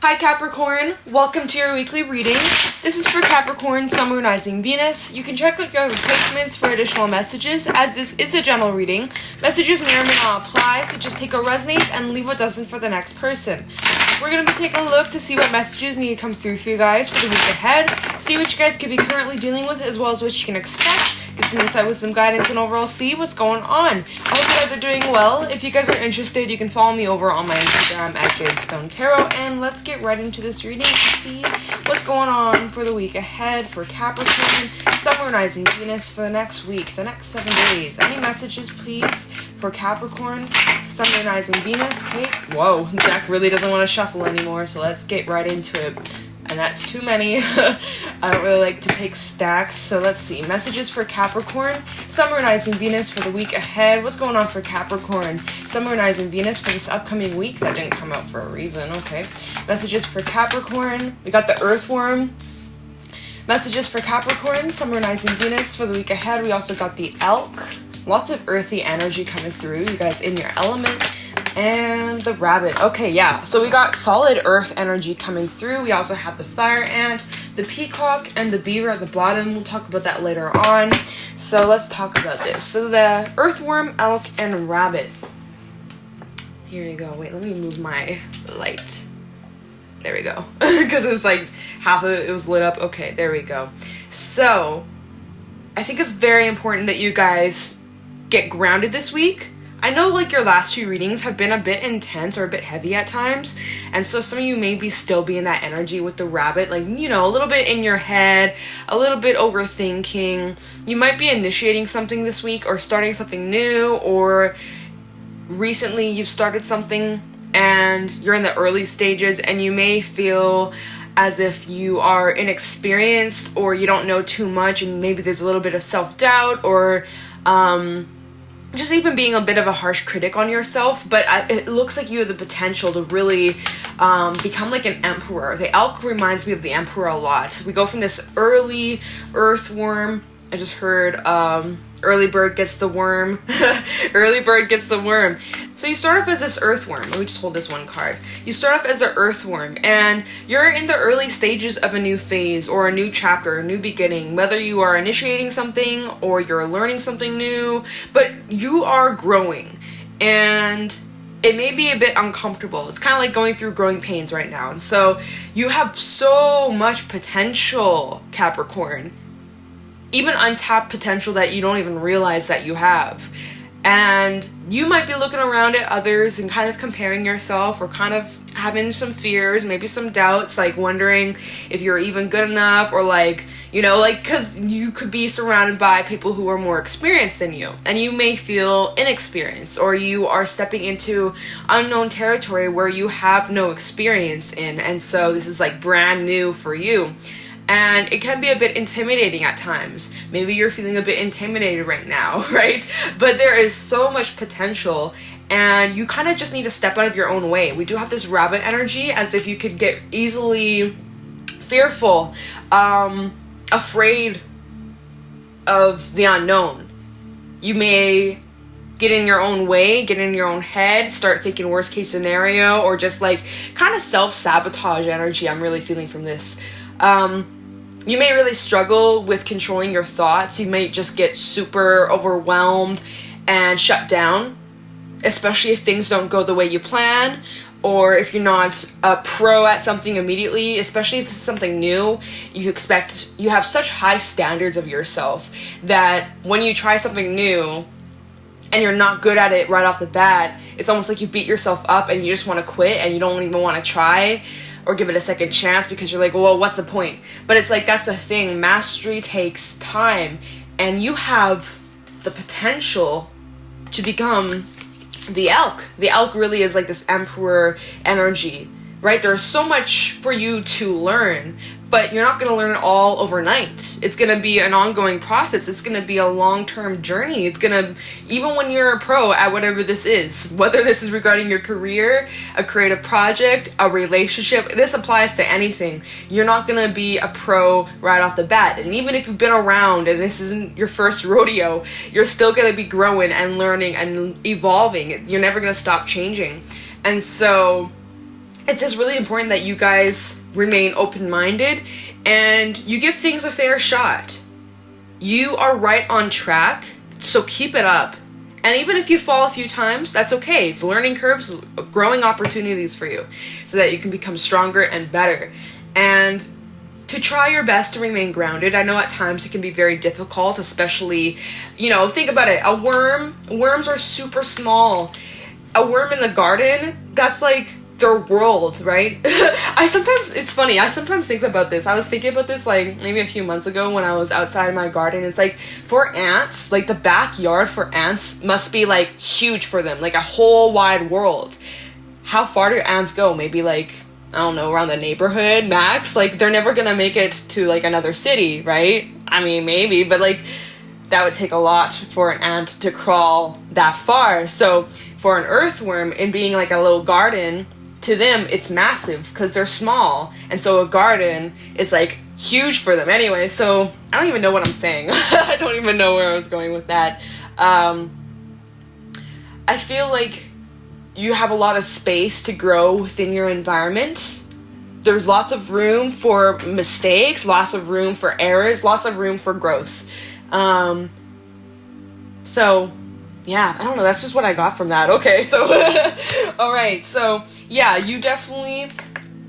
Hi Capricorn, welcome to your weekly reading. This is for Capricorn, Sun, Moon, Rising, Venus. You can check out your placements for additional messages, as this is a general reading. Messages may or may not apply, so just take what resonates and leave what doesn't for the next person. We're going to be taking a look to see what messages need to come through for you guys for the week ahead, see what you guys could be currently dealing with, as well as what you can expect, get some insight with some guidance, and overall see what's going on. I hope you guys are doing well. If you guys are interested, you can follow me over on my Instagram at Jayne Tarot, and let's get right into this reading to see what's going on for the week ahead for Capricorn, Sun, Moon, Rising, Venus for the next week, the next 7 days. Any messages, please, for Capricorn, Sun, Moon, Rising, Venus? Okay, whoa, the deck really doesn't want to shuffle anymore, so let's get right into it. And that's too many. I don't really like to take stacks. So let's see. Messages for Capricorn, Sun, Moon, Rising, Venus for the week ahead. What's going on for Capricorn, Sun, Moon, Rising, Venus for this upcoming week? That didn't come out for a reason. Okay. Messages for Capricorn. We got the Earthworm. Messages for Capricorn, Sun, Moon, Rising, Venus for the week ahead. We also got the Elk. Lots of earthy energy coming through. You guys in your element. And the Rabbit. Okay, yeah. So we got solid earth energy coming through. We also have the Fire Ant, the Peacock, and the Beaver at the bottom. We'll talk about that later on. So let's talk about this. So the Earthworm, Elk, and Rabbit. Here you go. Wait, let me move my light. There we go. Because it was like half of it was lit up. Okay, there we go. So I think it's very important that you guys get grounded this week. I know like your last few readings have been a bit intense or a bit heavy at times, and so some of you may be still be in that energy with the Rabbit, like, you know, a little bit in your head, a little bit overthinking. You might be initiating something this week or starting something new, or recently you've started something and you're in the early stages and you may feel as if you are inexperienced or you don't know too much, and maybe there's a little bit of self-doubt or just even being a bit of a harsh critic on yourself. But it looks like you have the potential to really become like an emperor. The Elk reminds me of the Emperor a lot. We go from this early earthworm. I just heard early bird gets the worm. Early bird gets the worm. So you start off as this earthworm. Let me just hold this one card. You start off as an earthworm, and you're in the early stages of a new phase or a new chapter, a new beginning, whether you are initiating something or you're learning something new, but you are growing, and it may be a bit uncomfortable. It's kind of like going through growing pains right now. And so you have so much potential, Capricorn, even untapped potential that you don't even realize that you have. And you might be looking around at others and kind of comparing yourself, or kind of having some fears, maybe some doubts, like wondering if you're even good enough, or like, you know, like, because you could be surrounded by people who are more experienced than you, and you may feel inexperienced, or you are stepping into unknown territory where you have no experience in, and so this is like brand new for you. And it can be a bit intimidating at times. Maybe you're feeling a bit intimidated right now, right? But there is so much potential, and you kind of just need to step out of your own way. We do have this Rabbit energy, as if you could get easily fearful, afraid of the unknown. You may get in your own way, get in your own head, start thinking worst case scenario, or just like kind of self-sabotage energy I'm really feeling from this. You may really struggle with controlling your thoughts. You may just get super overwhelmed and shut down, especially if things don't go the way you plan, or if you're not a pro at something immediately, especially if this is something new. You have such high standards of yourself that when you try something new and you're not good at it right off the bat, it's almost like you beat yourself up and you just want to quit and you don't even want to try or give it a second chance, because you're like, well, what's the point? But it's like, that's the thing. Mastery takes time, and you have the potential to become the Elk. The Elk really is like this emperor energy, right? There's so much for you to learn, but you're not going to learn it all overnight. It's going to be an ongoing process. It's going to be a long-term journey. It's going to, even when you're a pro at whatever this is, whether this is regarding your career, a creative project, a relationship, this applies to anything. You're not going to be a pro right off the bat. And even if you've been around and this isn't your first rodeo, you're still going to be growing and learning and evolving. You're never going to stop changing. And so it's just really important that you guys remain open-minded and you give things a fair shot. You are right on track, so keep it up. And even if you fall a few times, that's okay. It's learning curves, growing opportunities for you so that you can become stronger and better. And to try your best to remain grounded. I know at times it can be very difficult, especially, you know, think about it. Worms are super small. A worm in the garden, that's like their world, right? It's funny, I sometimes think about this. I was thinking about this like maybe a few months ago when I was outside my garden. It's like for ants, like the backyard for ants must be like huge for them, like a whole wide world. How far do ants go? Maybe like, I don't know, around the neighborhood max. Like they're never gonna make it to like another city, right? I mean, maybe, but like that would take a lot for an ant to crawl that far. So for an earthworm, in being like a little garden, to them it's massive because they're small, and so a garden is like huge for them anyway. So I don't even know what I'm saying. I don't even know where I was going with that. I feel like you have a lot of space to grow within your environment. There's lots of room for mistakes, lots of room for errors, lots of room for growth. So yeah, I don't know, that's just what I got from that. Okay, so all right, so yeah, you definitely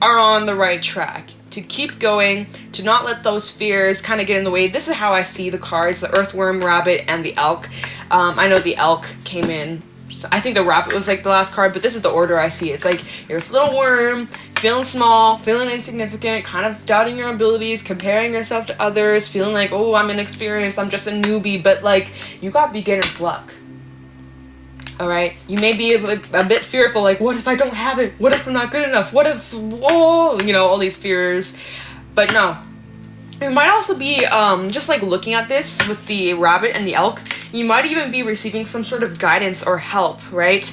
are on the right track to keep going, to not let those fears kind of get in the way. This is how I see the cards: the earthworm, rabbit, and the elk. I know the elk came in, so I think the rabbit was like the last card, but this is the order I see. It's like you're this little worm, feeling small, feeling insignificant, kind of doubting your abilities, comparing yourself to others, feeling like, oh, I'm inexperienced, I'm just a newbie, but like you got beginner's luck. All right, you may be a bit fearful, like, what if I don't have it? What if I'm not good enough? What if, whoa, you know, all these fears. But no, it might also be just like looking at this with the rabbit and the elk, you might even be receiving some sort of guidance or help, right?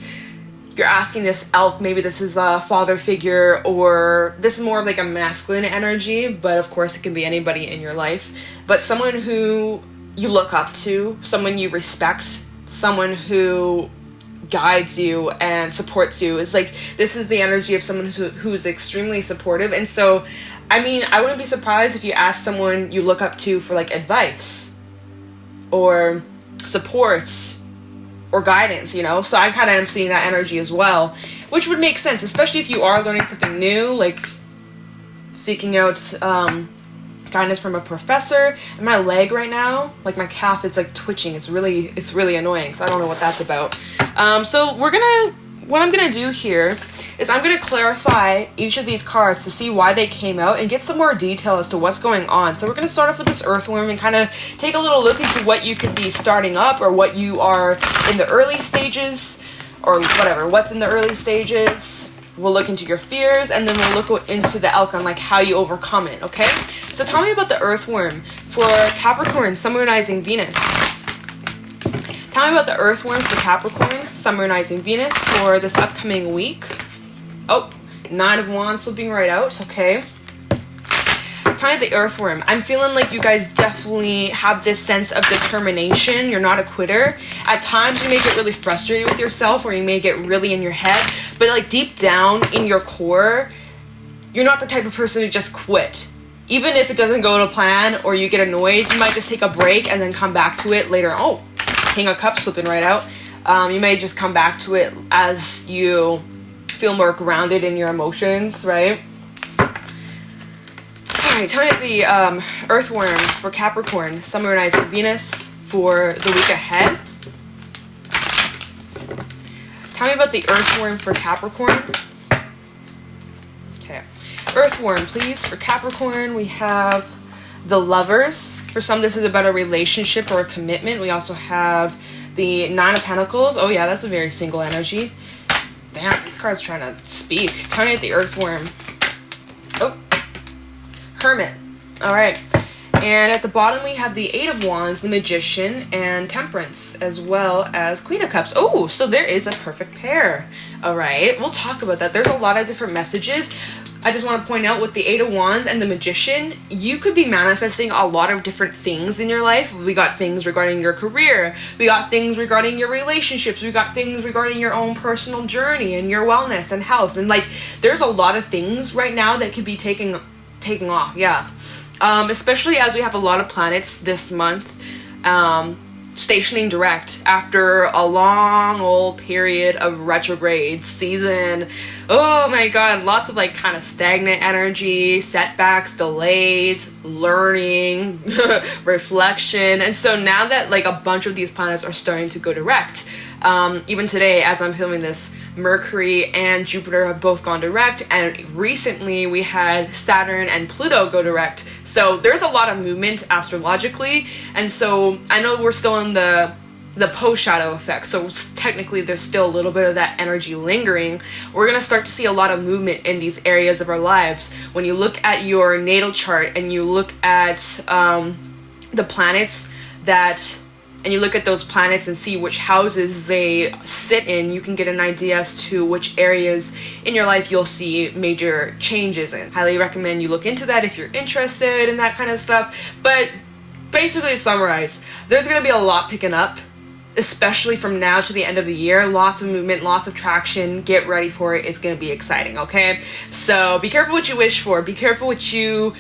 You're asking this elk, maybe this is a father figure, or this is more like a masculine energy, but of course it can be anybody in your life. But someone who you look up to, someone you respect, someone who guides you and supports you. It's like, this is the energy of someone who's extremely supportive. And so, I mean, I wouldn't be surprised if you ask someone you look up to for like advice or support or guidance, you know? So I kind of am seeing that energy as well, which would make sense, especially if you are learning something new, like seeking out guidance from a professor. And my leg right now, like my calf is like twitching. It's really annoying. So I don't know what that's about. So what I'm gonna do here is I'm gonna clarify each of these cards to see why they came out and get some more detail as to what's going on. So we're gonna start off with this earthworm and kind of take a little look into what you could be starting up, or what you are in the early stages, or whatever, what's in the early stages. We'll look into your fears, and then we'll look into the elk on like how you overcome it, okay? So tell me about the earthworm for Capricorn, Sun, Moon, Rising, Venus. Tell me about the earthworm for Capricorn, Sun, Moon, Rising, Venus for this upcoming week. Oh, 9 of Wands flipping right out, okay. Tell me the earthworm. I'm feeling like you guys definitely have this sense of determination. You're not a quitter. At times you may get really frustrated with yourself, or you may get really in your head, but like deep down in your core, you're not the type of person to just quit. Even if it doesn't go to plan or you get annoyed, you might just take a break and then come back to it later. Oh, King of Cups flipping right out. You may just come back to it as you feel more grounded in your emotions, right? Alright, tell me the earthworm for Capricorn, Sun, Moon, Rising, Venus for the week ahead. Tell me about the earthworm for Capricorn. Okay. Earthworm, please, for Capricorn. We have the Lovers. For some, this is about a relationship or a commitment. We also have the 9 of Pentacles. Oh yeah, that's a very single energy. Damn, this card's trying to speak. Tell me the earthworm. Oh, Hermit. All right. And at the bottom, we have the 8 of Wands, the Magician, and Temperance, as well as Queen of Cups. Oh, so there is a perfect pair. All right. We'll talk about that. There's a lot of different messages. I just want to point out with the Eight of Wands and the Magician, you could be manifesting a lot of different things in your life. We got things regarding your career. We got things regarding your relationships. We got things regarding your own personal journey and your wellness and health. And like, there's a lot of things right now that could be taking off. Yeah. Especially as we have a lot of planets this month, stationing direct after a long old period of retrograde season. Oh my god, lots of like kind of stagnant energy, setbacks, delays, learning, reflection. And so now that like a bunch of these planets are starting to go direct, even today as I'm filming this, Mercury and Jupiter have both gone direct, and recently we had Saturn and Pluto go direct. So there's a lot of movement astrologically, and so I know we're still in the post-shadow effect, so technically there's still a little bit of that energy lingering. We're going to start to see a lot of movement in these areas of our lives. When you look at your natal chart and you look at the planets and you look at those planets and see which houses they sit in, you can get an idea as to which areas in your life you'll see major changes in. Highly recommend you look into that if you're interested in that kind of stuff. But basically, to summarize, there's going to be a lot picking up, especially from now to the end of the year. Lots of movement, lots of traction. Get ready for it. It's going to be exciting, okay? So be careful what you wish for. Be careful what you...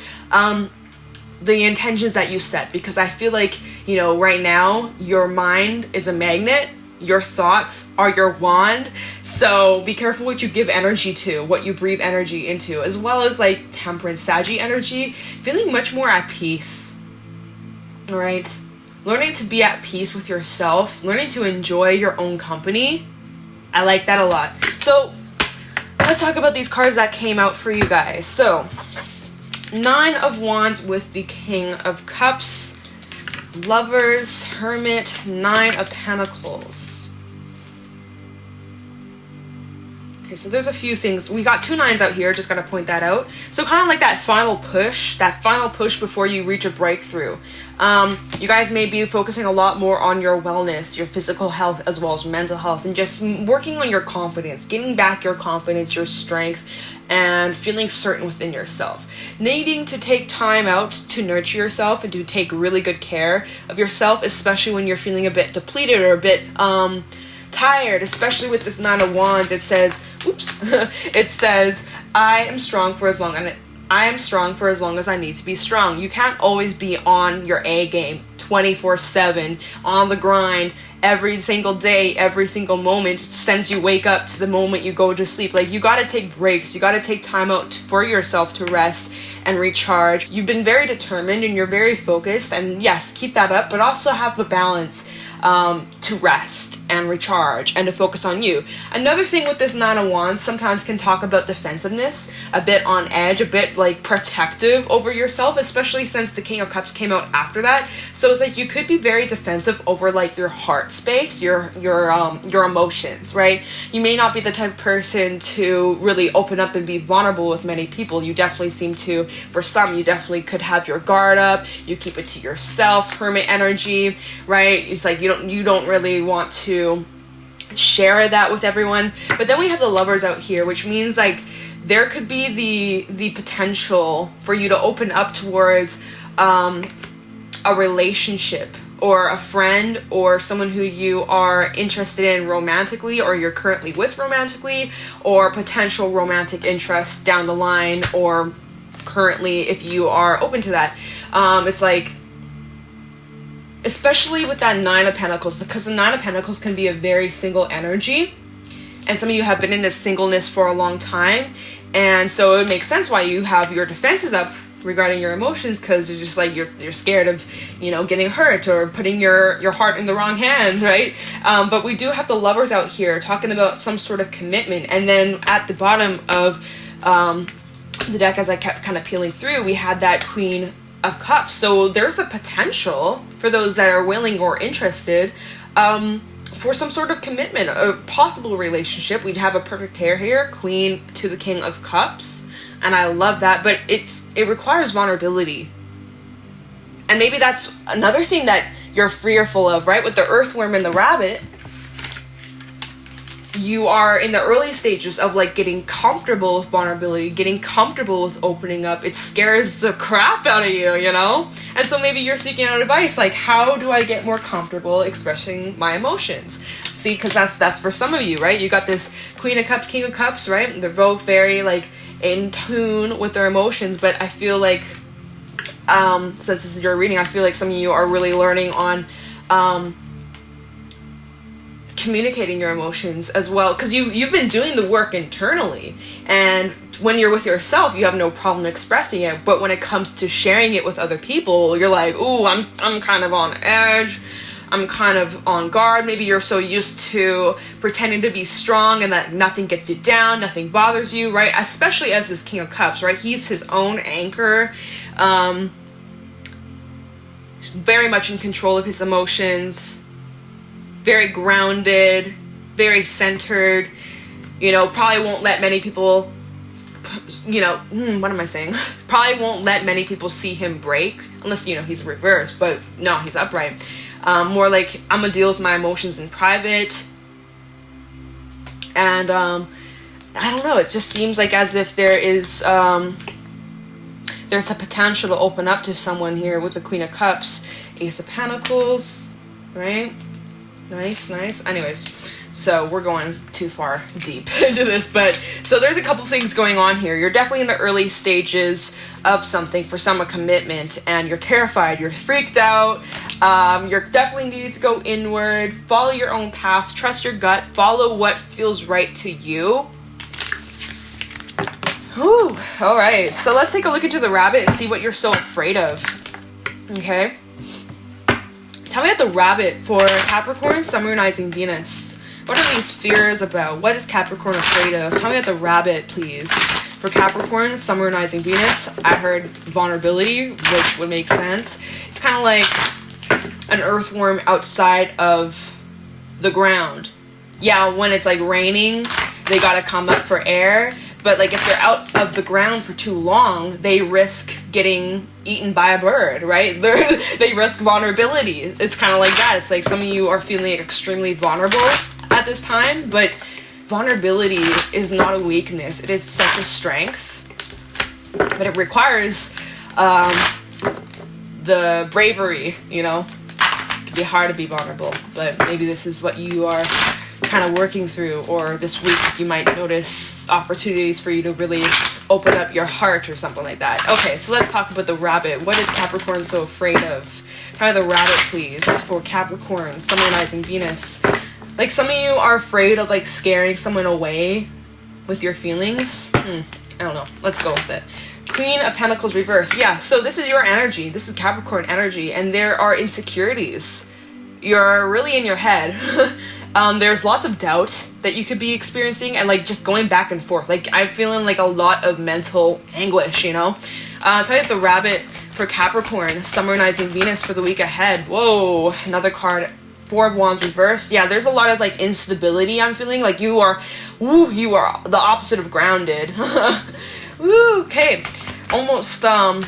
the intentions that you set, because I feel like, you know, right now your mind is a magnet, your thoughts are your wand, so be careful what you give energy to, what you breathe energy into, as well as like Temperance, Saggy energy, feeling much more at peace. All right, learning to be at peace with yourself, learning to enjoy your own company. I like that a lot. So let's talk about these cards that came out for you guys. So Nine of Wands with the King of Cups, Lovers, Hermit, Nine of Pentacles. Okay, so there's a few things. We got two nines out here, just gotta point that out. So kind of like that final push before you reach a breakthrough. You guys may be focusing a lot more on your wellness, your physical health, as well as mental health, and just working on your confidence, getting back your confidence, your strength, and feeling certain within yourself. Needing to take time out to nurture yourself and to take really good care of yourself, especially when you're feeling a bit depleted or a bit tired, especially with this Nine of Wands. It says, it says, I am strong for as long as I need to be strong. You can't always be on your A game 24/7, on the grind, every single day, every single moment, since you wake up to the moment you go to sleep. Like, you gotta take breaks, you gotta take time out for yourself to rest and recharge. You've been very determined and you're very focused, and yes, keep that up, but also have the balance to rest and recharge and to focus on you. Another thing with this Nine of Wands sometimes can talk about defensiveness, a bit on edge, a bit like protective over yourself, especially since the King of Cups came out after that. So it's like you could be very defensive over like your heart space, your emotions, right? You may not be the type of person to really open up and be vulnerable with many people. You definitely seem to, for some, you definitely could have your guard up, you keep it to yourself, hermit energy, right? It's like you don't really want to share that with everyone. But then we have the Lovers out here, which means like there could be the potential for you to open up towards a relationship or a friend or someone who you are interested in romantically, or you're currently with romantically, or potential romantic interest down the line, or currently if you are open to that. It's like, especially with that Nine of Pentacles, because the Nine of Pentacles can be a very single energy, and some of you have been in this singleness for a long time, and so it makes sense why you have your defenses up regarding your emotions, because you're just like you're scared of, you know, getting hurt or putting your heart in the wrong hands, right? But we do have the Lovers out here talking about some sort of commitment, and then at the bottom of the deck, as I kept kind of peeling through, we had that Queen of Cups. So there's a potential for those that are willing or interested for some sort of commitment, a possible relationship. We'd have a perfect pair here, Queen to the King of Cups, and I love that. But it requires vulnerability, and maybe that's another thing that you're fearful of, right? With the Earthworm and the Rabbit, you are in the early stages of like getting comfortable with vulnerability, getting comfortable with opening up. It scares the crap out of you, you know? And so maybe you're seeking out advice, like, how do I get more comfortable expressing my emotions? See, because that's for some of you, right? You got this Queen of Cups, King of Cups, right? They're both very like in tune with their emotions, but I feel like, since this is your reading, I feel like some of you are really learning on communicating your emotions as well, because you've been doing the work internally, and when you're with yourself you have no problem expressing it, but when it comes to sharing it with other people, you're like, ooh, I'm kind of on edge, I'm kind of on guard. Maybe you're so used to pretending to be strong and that nothing gets you down, nothing bothers you, right? Especially as this King of Cups, right? He's his own anchor. He's very much in control of his emotions, very grounded, very centered, you know, probably won't let many people, you know, what am I saying? Probably won't let many people see him break, unless, you know, he's reversed, but no, he's upright. More like, I'm gonna deal with my emotions in private. And, I don't know, it just seems like as if there is, there's a potential to open up to someone here with the Queen of Cups, Ace of Pentacles, right? Nice. Anyways, so we're going too far deep into this, but so there's a couple things going on here. You're definitely in the early stages of something, for some a commitment, and you're terrified, you're freaked out. You're definitely needing to go inward, follow your own path, trust your gut, follow what feels right to you. Whew. All right, so let's take a look into the rabbit and see what you're so afraid of. Okay. Tell me about the rabbit for Capricorn, Sun, Moon, Rising, Venus. What are these fears about? What is Capricorn afraid of? Tell me about the rabbit, please. For Capricorn, Sun, Moon, Rising, Venus, I heard vulnerability, which would make sense. It's kind of like an earthworm outside of the ground. Yeah, when it's like raining, they gotta come up for air. But like if they're out of the ground for too long, they risk getting eaten by a bird, right? They risk vulnerability. It's kind of like that. It's like some of you are feeling extremely vulnerable at this time, but vulnerability is not a weakness. It is such a strength, but it requires the bravery, you know? It can be hard to be vulnerable, but maybe this is what you are kind of working through, or this week you might notice opportunities for you to really open up your heart or something like that. Okay, so let's talk about the rabbit. What is Capricorn so afraid of? Try the rabbit, please, for Capricorn, Sun, Moon, Rising, Venus. Like some of you are afraid of like scaring someone away with your feelings. I don't know. Let's go with it. Queen of Pentacles reverse. Yeah, so this is your energy. This is Capricorn energy, and there are insecurities. You're really in your head. There's lots of doubt that you could be experiencing, and like just going back and forth. Like I'm feeling like a lot of mental anguish, you know? Tell you the rabbit for Capricorn, Sun, Moon, Rising, Venus for the week ahead. Whoa, another card. Four of Wands reversed. Yeah, there's a lot of like instability I'm feeling. Like you are the opposite of grounded. Woo, okay. Almost,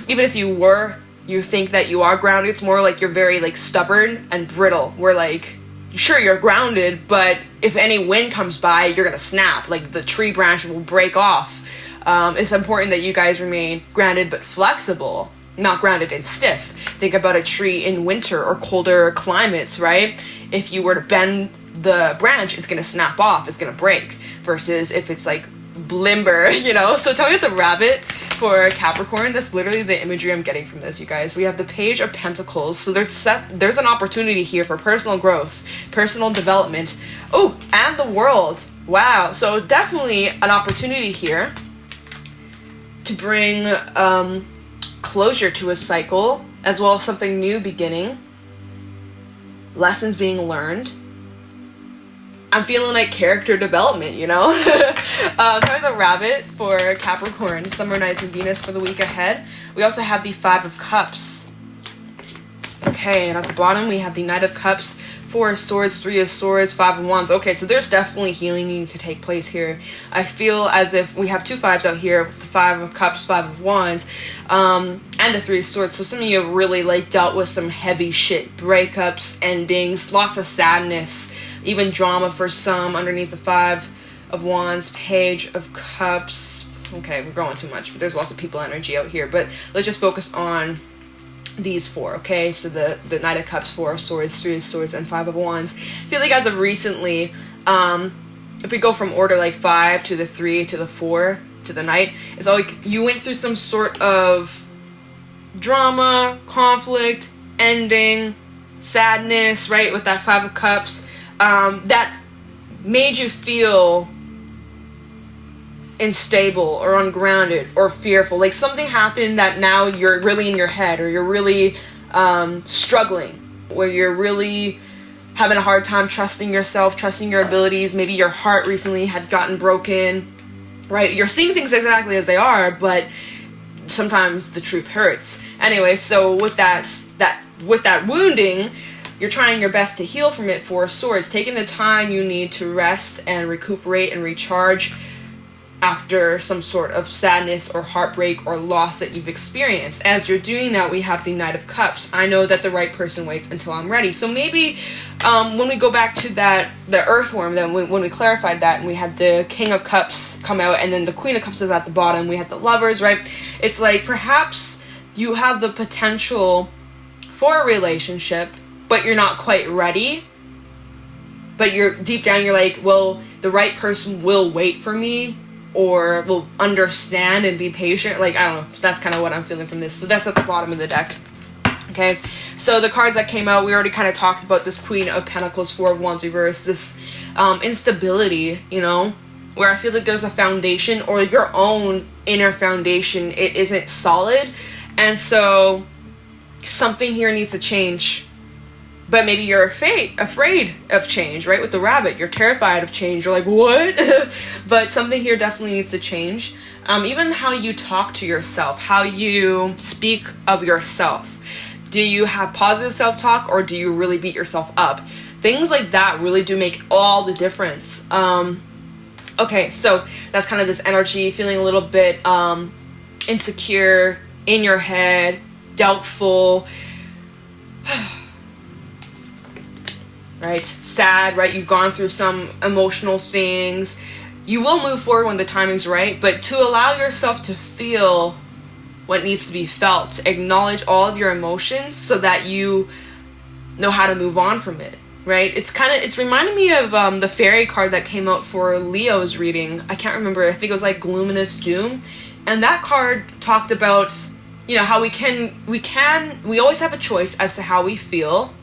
even if you think that you are grounded, it's more like you're very like stubborn and brittle. Where like, sure, you're grounded, but if any wind comes by, you're gonna snap. Like the tree branch will break off. It's important that you guys remain grounded but flexible, not grounded and stiff. Think about a tree in winter or colder climates, right? If you were to bend the branch, it's gonna snap off, it's gonna break. Versus if it's like limber, you know? So tell me about the rabbit for Capricorn. That's literally the imagery I'm getting from this, you guys. We have the Page of Pentacles. So there's an opportunity here for personal growth, personal development. Oh, and the World. Wow. So definitely an opportunity here to bring closure to a cycle, as well as something new beginning, lessons being learned. I'm feeling like character development, you know? Try the rabbit for Capricorn, Sun, Moon, Rising, Venus for the week ahead. We also have the Five of Cups. Okay, and at the bottom we have the Knight of Cups, Four of Swords, Three of Swords, Five of Wands. Okay, so there's definitely healing needing to take place here. I feel as if we have two fives out here, the Five of Cups, Five of Wands, and the Three of Swords. So some of you have really like dealt with some heavy shit, breakups, endings, lots of sadness. even drama for some underneath the Five of Wands, Page of Cups. Okay, we're going too much, but there's lots of people energy out here. But let's just focus on these four, okay? So the Knight of Cups, Four of Swords, Three of Swords, and Five of Wands. I feel like as of recently, if we go from order like 5 to the 3 to the 4 to the Knight, it's all like you went through some sort of drama, conflict, ending, sadness, right? With that Five of Cups, that made you feel unstable or ungrounded or fearful. Like something happened that now you're really in your head, or you're really struggling, where you're really having a hard time trusting yourself, trusting your abilities. Maybe your heart recently had gotten broken, right? You're seeing things exactly as they are, but sometimes the truth hurts. Anyway, so with that wounding, you're trying your best to heal from it. Four of Swords, taking the time you need to rest and recuperate and recharge after some sort of sadness or heartbreak or loss that you've experienced. As you're doing that, we have the Knight of Cups. I know that the right person waits until I'm ready. So maybe when we go back to the Earthworm, then when we clarified that, and we had the King of Cups come out, and then the Queen of Cups is at the bottom, we had the Lovers, right? It's like perhaps you have the potential for a relationship, but you're not quite ready. But you're deep down, you're like, well, the right person will wait for me, or will understand and be patient. Like, I don't know. That's kind of what I'm feeling from this. So that's at the bottom of the deck. Okay. So the cards that came out, we already kind of talked about this Queen of Pentacles, Four of Wands reverse, this instability, you know, where I feel like there's a foundation, or your own inner foundation, it isn't solid. And so something here needs to change. But maybe you're afraid of change, right? With the Rabbit, you're terrified of change. You're like, what? But something here definitely needs to change. Even how you talk to yourself, how you speak of yourself. Do you have positive self-talk, or do you really beat yourself up? Things like that really do make all the difference. Okay, so that's kind of this energy, feeling a little bit insecure, in your head, doubtful. Right? Sad, right? You've gone through some emotional things. You will move forward when the timing's right, but to allow yourself to feel what needs to be felt, acknowledge all of your emotions so that you know how to move on from it, right? It's reminding me of the Fairy card that came out for Leo's reading. I can't remember. I think it was like Luminous Doom. And that card talked about, you know, how we always have a choice as to how we feel.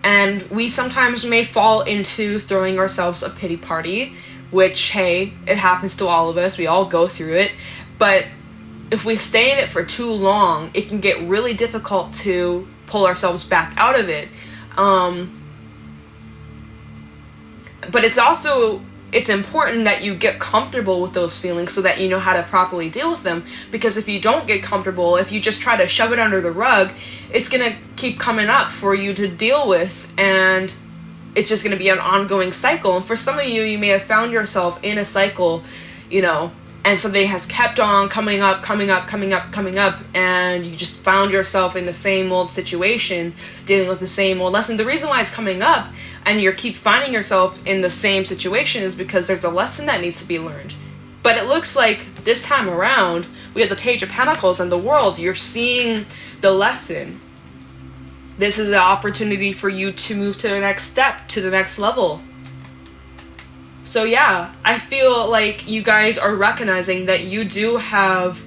And we sometimes may fall into throwing ourselves a pity party, which, hey, it happens to all of us. We all go through it. But if we stay in it for too long, it can get really difficult to pull ourselves back out of it. But it's important that you get comfortable with those feelings so that you know how to properly deal with them. Because if you don't get comfortable, if you just try to shove it under the rug, it's going to keep coming up for you to deal with, and it's just going to be an ongoing cycle. And for some of you, you may have found yourself in a cycle, you know, and something has kept on coming up, and you just found yourself in the same old situation, dealing with the same old lesson. The reason why it's coming up and you keep finding yourself in the same situation is because there's a lesson that needs to be learned. But it looks like this time around, we have the Page of Pentacles and the World. You're seeing the lesson. This is the opportunity for you to move to the next step, to the next level. So yeah, I feel like you guys are recognizing that you do have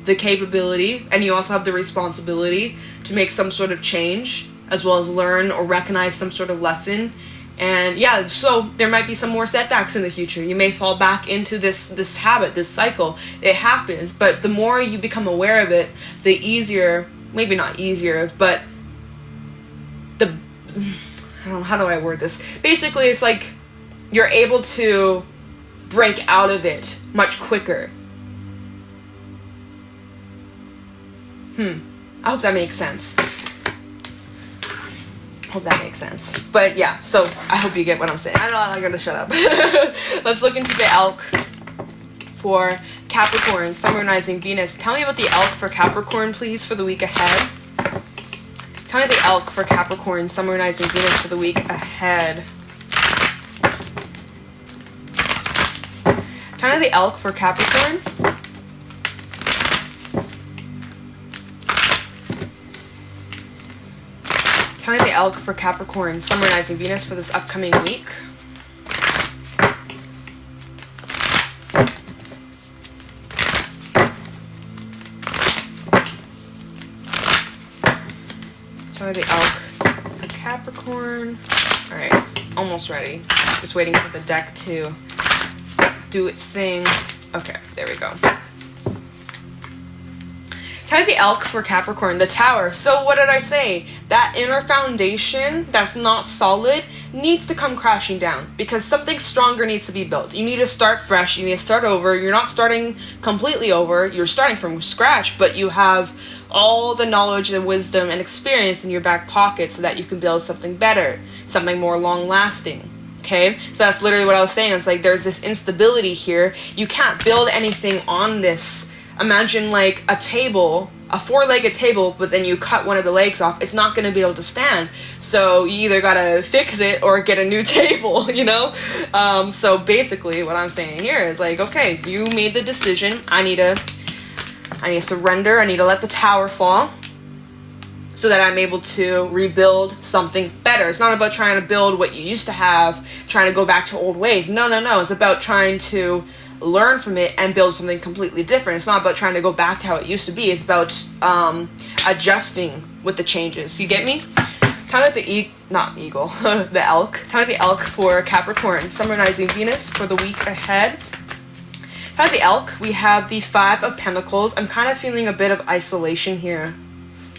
the capability, and you also have the responsibility to make some sort of change, as well as learn or recognize some sort of lesson. And yeah, so there might be some more setbacks in the future. You may fall back into this habit, this cycle. It happens, but the more you become aware of it, the easier, maybe not easier, but I don't know, how do I word this? Basically, it's like you're able to break out of it much quicker. I hope that makes sense. But yeah, so I hope you get what I'm saying. I'm not gonna shut up. Let's look into the Elk for Capricorn, Sun, Moon, Rising, Venus. Tell me about the Elk for Capricorn, please, for the week ahead. Tell me the Elk for Capricorn, Sun, Moon, Rising, Venus for the week ahead. Kind of the elk for Capricorn. Kind of the elk for Capricorn, Sun, Rising, Venus for this upcoming week. Kind of the elk for Capricorn. All right, almost ready. Just waiting for the deck to do its thing. Okay, there we go. Kind of the elk for Capricorn, the Tower. So what did I say? That inner foundation that's not solid needs to come crashing down because something stronger needs to be built. You need to start fresh. You need to start over. You're not starting completely over. You're starting from scratch, but you have all the knowledge and wisdom and experience in your back pocket so that you can build something better, something more long-lasting. Okay, so that's literally what I was saying. It's like there's this instability here. You can't build anything on this. Imagine like a table, a 4-legged table, but then you cut one of the legs off. It's not going to be able to stand. So you either got to fix it or get a new table, you know? So basically what I'm saying here is like, okay, you made the decision. I need to surrender. I need to let the tower fall so that I'm able to rebuild something better. It's not about trying to build what you used to have, trying to go back to old ways. No. It's about trying to learn from it and build something completely different. It's not about trying to go back to how it used to be. It's about adjusting with the changes. You get me? Time with the the elk. Time with the elk for Capricorn, Sun, Rising, Venus for the week ahead. Time with the elk, we have the 5 of Pentacles. I'm kind of feeling a bit of isolation here.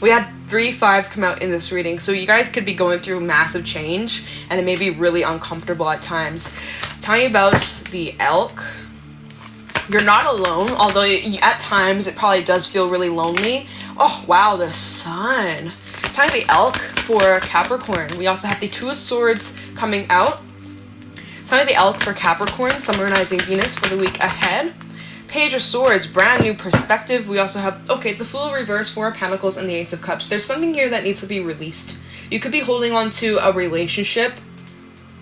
We had 3 5s come out in this reading, so you guys could be going through massive change, and it may be really uncomfortable at times. Tell me about the elk. You're not alone, although at times it probably does feel really lonely. Oh, wow, the Sun. Tell me the elk for Capricorn. We also have the 2 of Swords coming out. Tell me the elk for Capricorn, Sun, Rising, Venus for the week ahead. Page of Swords, brand new perspective. We also have, okay, the Fool reverse, 4 of Pentacles, and the Ace of Cups. There's something here that needs to be released. You could be holding on to a relationship,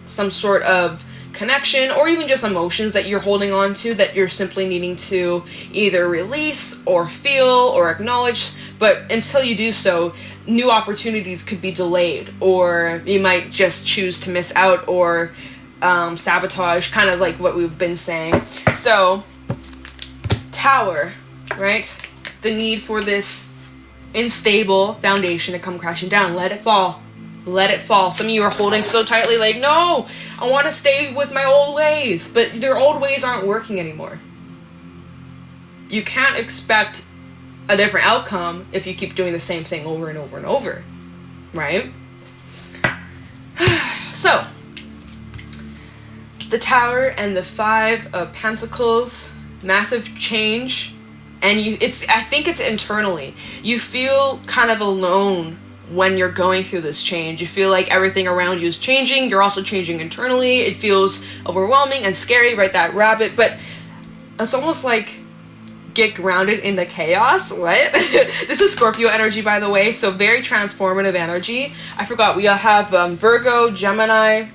some sort of connection, or even just emotions that you're holding on to that you're simply needing to either release or feel or acknowledge. But until you do so, new opportunities could be delayed, or you might just choose to miss out or sabotage, kind of like what we've been saying. So Tower, right? The need for this unstable foundation to come crashing down. Let it fall. Let it fall. Some of you are holding so tightly like, no, I want to stay with my old ways. But your old ways aren't working anymore. You can't expect a different outcome if you keep doing the same thing over and over and over. Right? So, the Tower and the 5 of Pentacles, massive change, and I think it's internally. You feel kind of alone when you're going through this change. You feel like everything around you is changing. You're also changing internally. It feels overwhelming and scary, right? That rabbit, but it's almost like get grounded in the chaos. What? This is Scorpio energy, by the way, so very transformative energy. I forgot we all have Virgo, Gemini,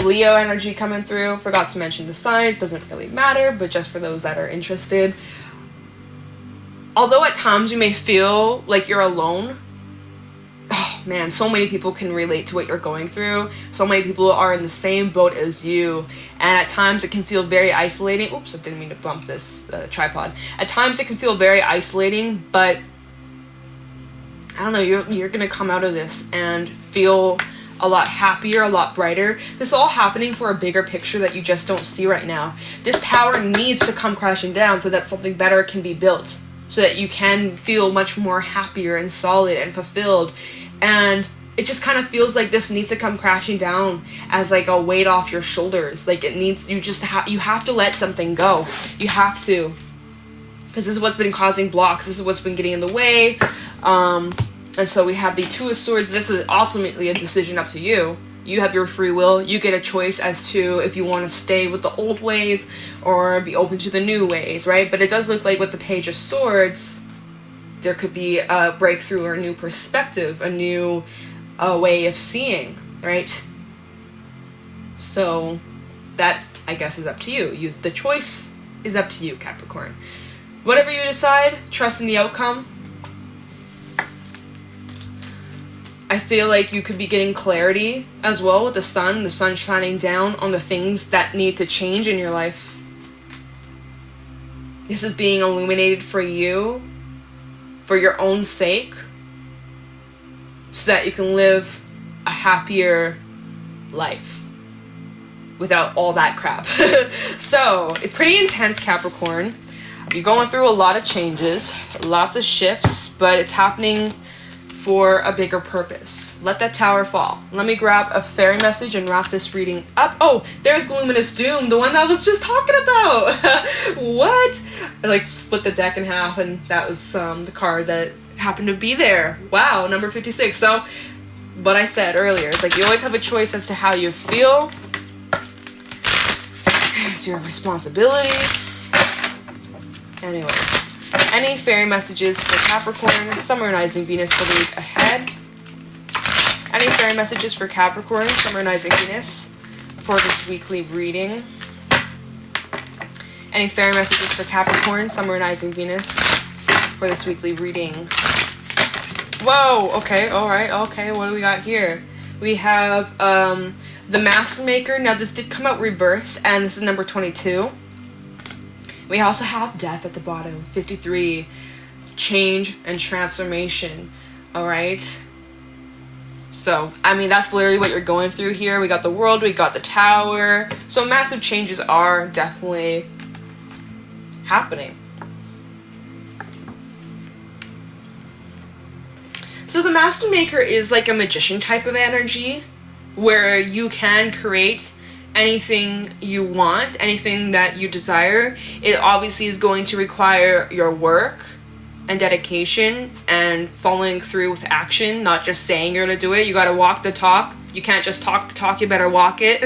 Leo energy coming through. Forgot to mention the signs. Doesn't really matter, but just for those that are interested. Although at times you may feel like you're alone, oh man, so many people can relate to what you're going through. So many people are in the same boat as you. And at times it can feel very isolating. Oops, I didn't mean to bump this tripod. At times it can feel very isolating, but I don't know, you're going to come out of this and feel a lot happier, a lot brighter. This is all happening for a bigger picture that you just don't see right now. This tower needs to come crashing down so that something better can be built, so that you can feel much more happier and solid and fulfilled. And it just kind of feels like this needs to come crashing down as like a weight off your shoulders. Like it needs, you have to let something go. You have to, because this is what's been causing blocks. This is what's been getting in the way. And so we have the 2 of Swords. This is ultimately a decision up to you. You have your free will. You get a choice as to if you want to stay with the old ways or be open to the new ways, right? But it does look like with the Page of Swords, there could be a breakthrough or a new perspective, a new way of seeing, right? So that I guess, is up to you. The choice is up to you, Capricorn. Whatever you decide, trust in the outcome. I feel like you could be getting clarity as well with the sun shining down on the things that need to change in your life. This is being illuminated for you, for your own sake, so that you can live a happier life without all that crap. So, it's pretty intense, Capricorn. You're going through a lot of changes, lots of shifts, but it's happening for a bigger purpose. Let that tower fall. Let me grab a fairy message and wrap this reading up. Oh, there's Luminous Doom, the one that I was just talking about. What? I like split the deck in half, and that was the card that happened to be there. Wow, number 56. So, what I said earlier is like you always have a choice as to how you feel. It's your responsibility. Anyways. Any fairy messages for Capricorn, Sun, Moon, Rising, Venus for the week ahead? Any fairy messages for Capricorn, Sun, Moon, Rising, Venus for this weekly reading? Any fairy messages for Capricorn, Sun, Moon, Rising, Venus for this weekly reading? Whoa, okay, alright, okay, what do we got here? We have the Master Maker. Now this did come out reverse, and this is number 22. We also have death at the bottom, 53, change and transformation, all right? So, I mean, that's literally what you're going through here. We got the world, we got the tower. So massive changes are definitely happening. So the Master Maker is like a magician type of energy where you can create anything you want, anything that you desire. It obviously is going to require your work and dedication and following through with action, not just saying you're gonna do it. You gotta walk the talk. You can't just talk the talk, you better walk it.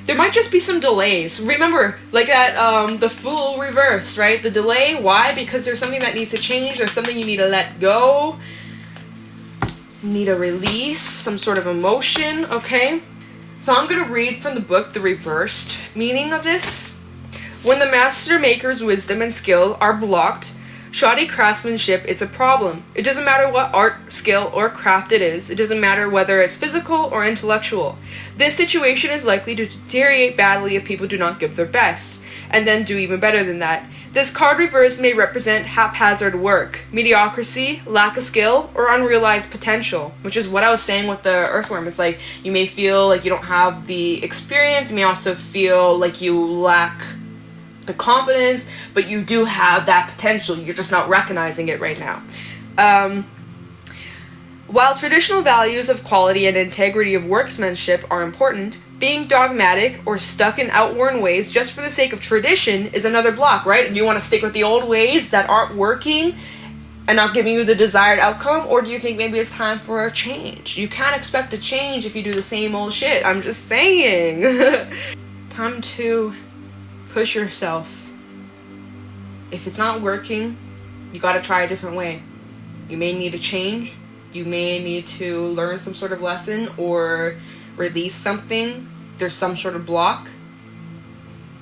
There might just be some delays. Remember, like that, the Fool reverse, right? The delay, why? Because there's something that needs to change. There's something you need to let go. You need a release, some sort of emotion, okay? So I'm going to read from the book the reversed meaning of this. When the Master Maker's wisdom and skill are blocked, shoddy craftsmanship is a problem. It doesn't matter what art, skill, or craft it is. It doesn't matter whether it's physical or intellectual. This situation is likely to deteriorate badly if people do not give their best, and then do even better than that. This card reverse may represent haphazard work, mediocrity, lack of skill, or unrealized potential, which is what I was saying with the earthworm. It's like you may feel like you don't have the experience, you may also feel like you lack the confidence, but you do have that potential. You're just not recognizing it right now. While traditional values of quality and integrity of workmanship are important, being dogmatic or stuck in outworn ways just for the sake of tradition is another block, right? Do you want to stick with the old ways that aren't working and not giving you the desired outcome? Or do you think maybe it's time for a change? You can't expect a change if you do the same old shit. I'm just saying. Time to push yourself. If it's not working, you gotta try a different way. You may need a change. You may need to learn some sort of lesson or release something. There's some sort of block.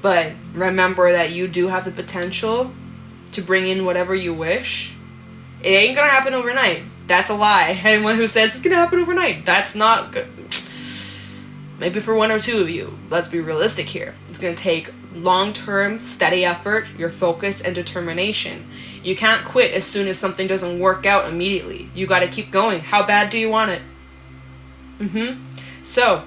But remember that you do have the potential to bring in whatever you wish. It ain't gonna happen overnight. That's a lie. Anyone who says it's gonna happen overnight, that's not good. Maybe for one or two of you. Let's be realistic here. It's gonna take long-term, steady effort, your focus, and determination. You can't quit as soon as something doesn't work out immediately. You gotta keep going. How bad do you want it? So,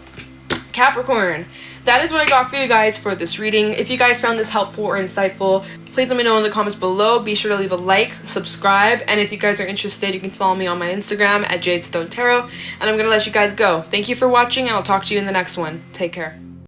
Capricorn, that is what I got for you guys for this reading. If you guys found this helpful or insightful, please let me know in the comments below. Be sure to leave a like, subscribe, and if you guys are interested, you can follow me on my Instagram at JadeStoneTarot, and I'm going to let you guys go. Thank you for watching, and I'll talk to you in the next one. Take care.